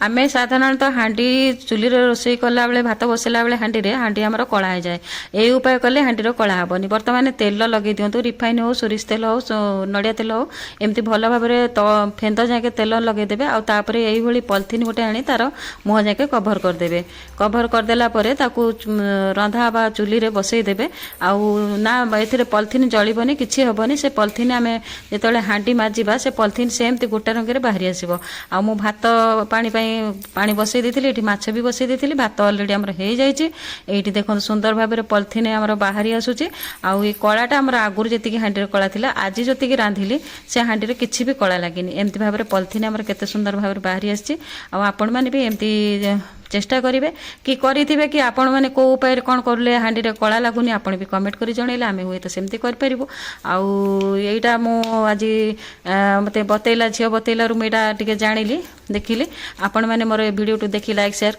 आमे साधारणतः हांडी चुली रोषे कला बेले भात बसला बेले हांडी आमर कला हो जाए ये उपाय कले हांडीर कला हेनी बर्तमान तेल लगे दिंतु रिफाइन हो सोरिष तेल हो नड़िया तेल हो एमती भल भाव फेंद जाके तेल लगेदेवे आउे यही पॉलिथिन गोटे आनी तार मुह जाके कभर करदे कभर करदेला रंधा बा चुली रे बसईदेवे ना ए पॉलिथिन जलिबनी किसी हेनी से पॉलिथिन आम जो हांडी माजिबा से पॉलिथिन सेमती गोटे रंगे बाहरी आसो आ मु भात पानी बसई देती माछ भी बसई देती भात अलरेडी आमर हो जाइए ये देखो सुंदर भाव में पॉलिथिन आमर बाहरी आसूची आई कलाटा आमर आगुरी जी हांडी कला था आज जी रांधिली से हांडी किसी भी कला लगे एमती भाव में पॉलिथिन आमर केते सुंदर भाव में बाहरी आसी आपण मैंने भी एमती चेष्टा करेंगे कि करेंगे कि आपण मैंने कौ उपाय कौन करें हाँडी कला लगुनि आपण भी कमेंट कर जनइले आम हुए तो सेमती करूँ आईटा मु आज मत बतैला झील बतैलू मुझा टे जाणी देखिली आपण मैंने मोर वीडियो देखी लाइक शेयर